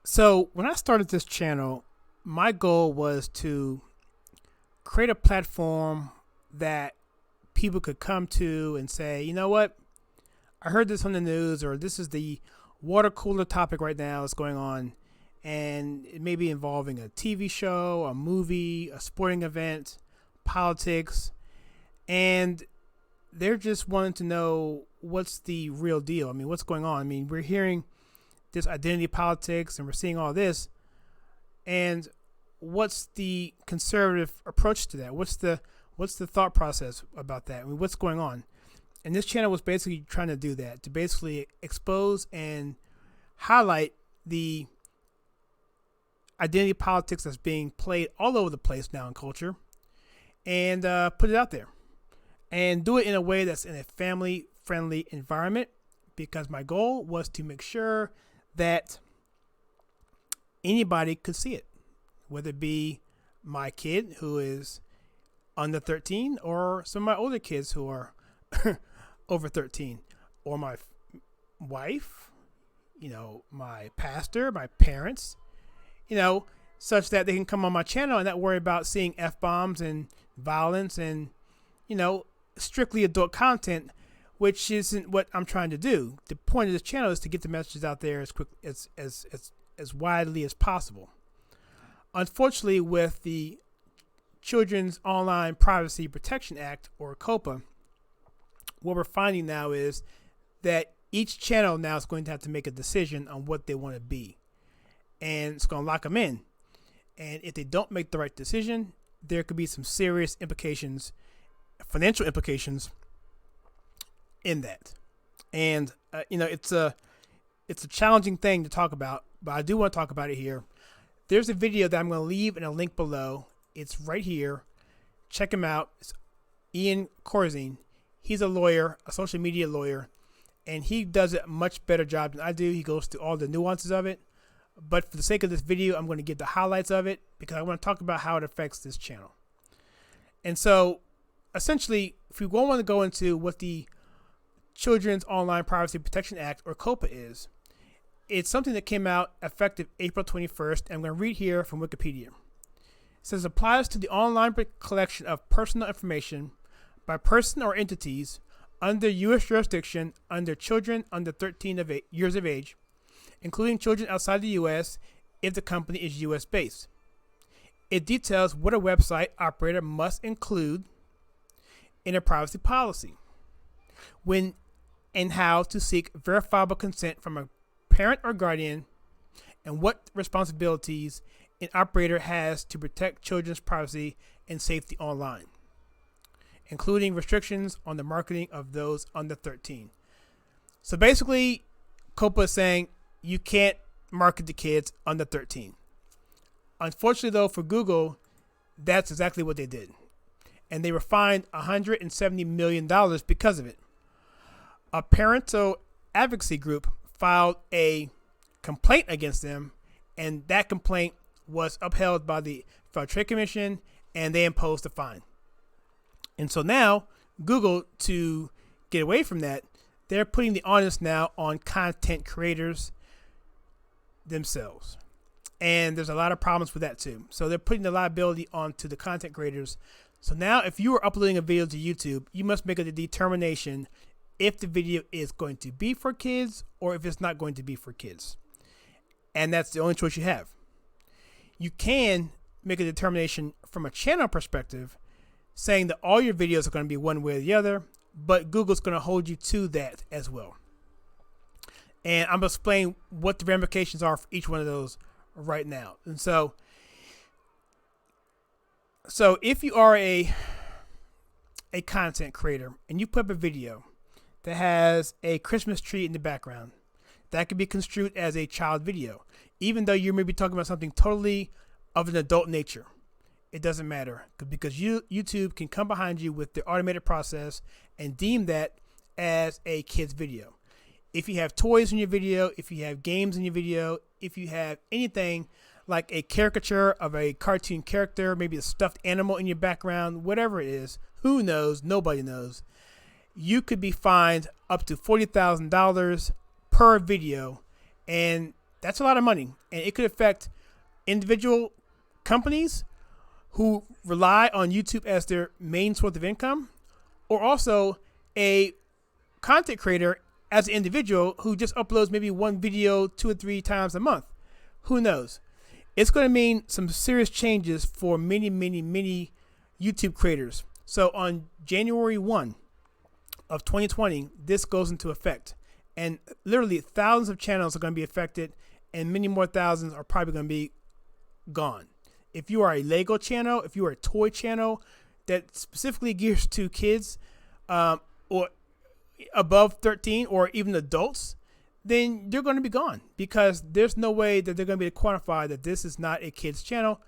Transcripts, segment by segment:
So when I started this channel, my goal was to create a platform that people could come to and say, you know what, I heard this on the news, or this is the water cooler topic right now that's going on, and it may be involving a TV show, a movie, a sporting event, politics, and they're just wanting to know what's the real deal. I mean, what's going on? I mean, we're hearing this identity politics and we're seeing all this, and what's the conservative approach to that? What's the thought process about that? I mean, what's going on? And this channel was basically trying to do that, to basically expose and highlight the identity politics that's being played all over the place now in culture, and put it out there and do it in a way that's in a family friendly environment, because my goal was to make sure that anybody could see it, whether it be my kid who is under 13 or some of my older kids who are over 13, or my wife, my pastor, my parents, such that they can come on my channel and not worry about seeing F-bombs and violence and, strictly adult content, which isn't what I'm trying to do. The point of this channel is to get the messages out there as quick as widely as possible. Unfortunately, with the Children's Online Privacy Protection Act, or COPPA, what we're finding now is that each channel now is going to have to make a decision on what they want to be, and it's going to lock them in. And if they don't make the right decision, there could be some serious implications, financial implications in that. And it's a challenging thing to talk about, but I do want to talk about it here. There's a video that I'm going to leave in a link below. It's right here. Check him out. It's Ian Corzine. He's a lawyer, a social media lawyer, and he does a much better job than I do. He goes through all the nuances of it. But for the sake of this video, I'm going to give the highlights of it, because I want to talk about how it affects this channel. And so, essentially, if we want to go into what the Children's Online Privacy Protection Act, or COPPA, is, it's something that came out effective April 21st. And I'm going to read here from Wikipedia. It says, applies to the online collection of personal information by person or entities under U.S. jurisdiction under children under 13 years of age, including children outside the U.S. if the company is U.S. based. It details what a website operator must include in a privacy policy, when and how to seek verifiable consent from a parent or guardian, and what responsibilities an operator has to protect children's privacy and safety online, including restrictions on the marketing of those under 13. So basically, COPPA is saying you can't market to kids under 13. Unfortunately, though, for Google, that's exactly what they did. And they were fined $170 million because of it. A parental advocacy group filed a complaint against them, and that complaint was upheld by the Federal Trade Commission, and they imposed a fine. And so now, Google, to get away from that, they're putting the onus now on content creators themselves. And there's a lot of problems with that too. So they're putting the liability onto the content creators. So now if you are uploading a video to YouTube, you must make a determination if the video is going to be for kids or if it's not going to be for kids. And that's the only choice you have. You can make a determination from a channel perspective, saying that all your videos are going to be one way or the other, but Google's going to hold you to that as well. And I'm going to explain what the ramifications are for each one of those right now. And so if you are a content creator and you put up a video that has a Christmas tree in the background, that could be construed as a child video, even though you may be talking about something totally of an adult nature. It doesn't matter, because YouTube can come behind you with the automated process and deem that as a kid's video. If you have toys in your video, if you have games in your video, if you have anything like a caricature of a cartoon character, maybe a stuffed animal in your background, whatever it is, who knows? Nobody knows. You could be fined up to $40,000 per video, and That's a lot of money, and it could affect individual companies who rely on YouTube as their main source of income, or also a content creator as an individual who just uploads maybe one video 2 or 3 times a month. Who knows? It's going to mean some serious changes for many, many, many YouTube creators. So on January 1 of 2020, this goes into effect. And literally thousands of channels are going to be affected, and many more thousands are probably going to be gone. If you are a Lego channel, if you are a toy channel that specifically gears to kids or above 13 or even adults, then they're going to be gone, because there's no way that they're going to be able to quantify that this is not a kid's channel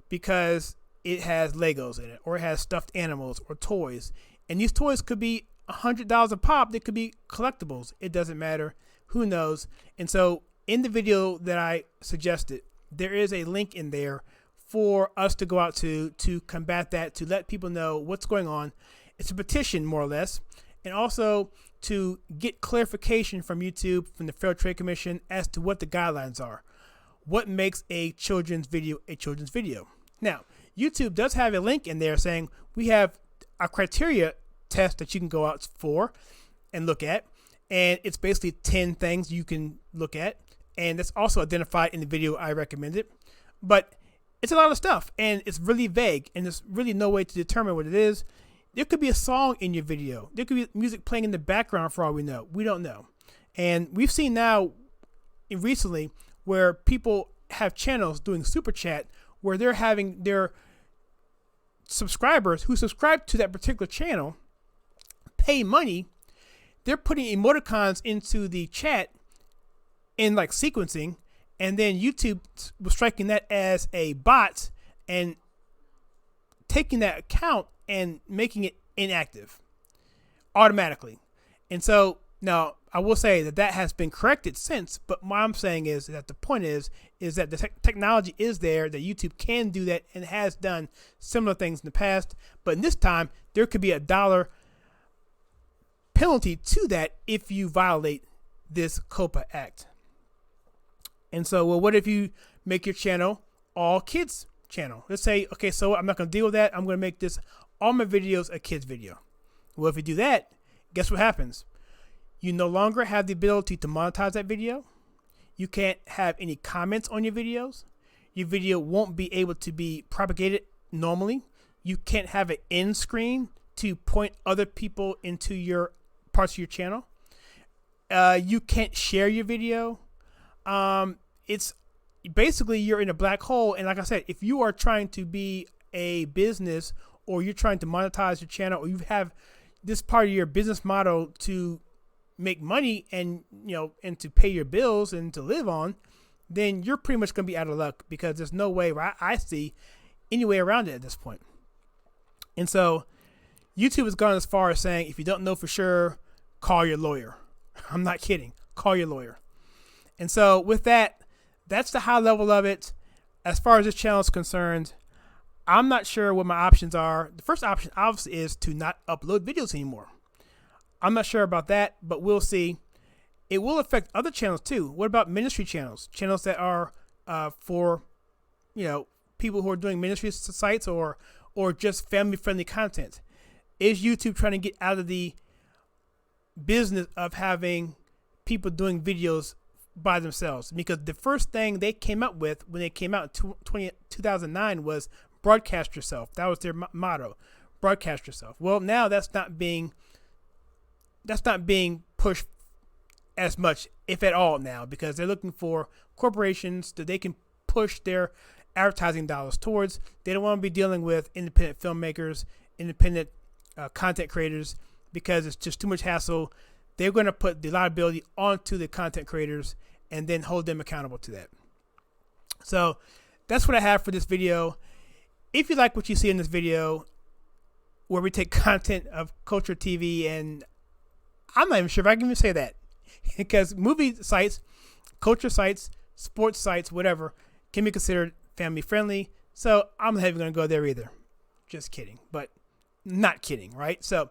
because it has Legos in it, or it has stuffed animals or toys. And these toys could be $100 a pop. They could be collectibles. It doesn't matter. Who knows? And so in the video that I suggested, there is a link in there for us to go out to combat that, to let people know what's going on. It's a petition, more or less, and also to get clarification from YouTube, from the Fair Trade Commission, as to what the guidelines are. What makes a children's video a children's video? Now, YouTube does have a link in there saying we have a criteria test that you can go out for and look at, and it's basically 10 things you can look at, and that's also identified in the video I recommended. But it's a lot of stuff, and it's really vague, and there's really no way to determine what it is. There could be a song in your video. There could be music playing in the background for all we know. We don't know. And we've seen now recently where people have channels doing super chat where they're having their subscribers who subscribe to that particular channel pay money. They're putting emoticons into the chat in like sequencing, and then YouTube was striking that as a bot and taking that account and making it inactive automatically. And so now I will say that that has been corrected since, but what I'm saying is that the point is that the technology is there, that YouTube can do that and has done similar things in the past. But in this time, there could be a $1 penalty to that if you violate this COPPA Act. And so, well, what if you make your channel all kids channel? Let's say, okay, so I'm not going to deal with that. I'm going to make this all my videos a kids video. Well, if you do that, guess what happens? You no longer have the ability to monetize that video. You can't have any comments on your videos. Your video won't be able to be propagated normally. You can't have an end screen to point other people into your parts of your channel. You can't share your video. It's basically you're in a black hole. And like I said, if you are trying to be a business, or you're trying to monetize your channel, or you have this part of your business model to make money and, you know, and to pay your bills and to live on, then you're pretty much going to be out of luck, because there's no way I see any way around it at this point. And so YouTube has gone as far as saying, if you don't know for sure, call your lawyer. I'm not kidding. Call your lawyer. And so with that, that's the high level of it. As far as this channel is concerned, I'm not sure what my options are. The first option obviously is to not upload videos anymore. I'm not sure about that, but we'll see. It will affect other channels too. What about ministry channels? Channels that are for, you know, people who are doing ministry sites or just family-friendly content. Is YouTube trying to get out of the business of having people doing videos by themselves? Because the first thing they came up with when they came out in 2009 was broadcast yourself. That was their motto, broadcast yourself. Well, now that's not being pushed as much, if at all, now, because they're looking for corporations that they can push their advertising dollars towards. They don't want to be dealing with independent filmmakers, independent content creators, because it's just too much hassle. They're going to put the liability onto the content creators and then hold them accountable to that. So that's what I have for this video. If you like what you see in this video, where we take content of culture TV, and I'm not even sure if I can even say that, because movie sites, culture sites, sports sites, whatever, can be considered family friendly. So I'm not even going to go there either. Just kidding, but not kidding, right? So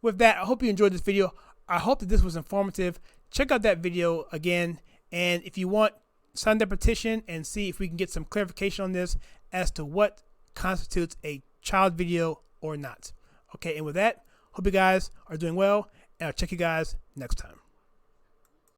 with that, I hope you enjoyed this video. I hope that this was informative. Check out that video again. And if you want sign the petition and see if we can get some clarification on this as to what constitutes a child video or not. Okay, and with that, hope you guys are doing well, and I'll check you guys next time.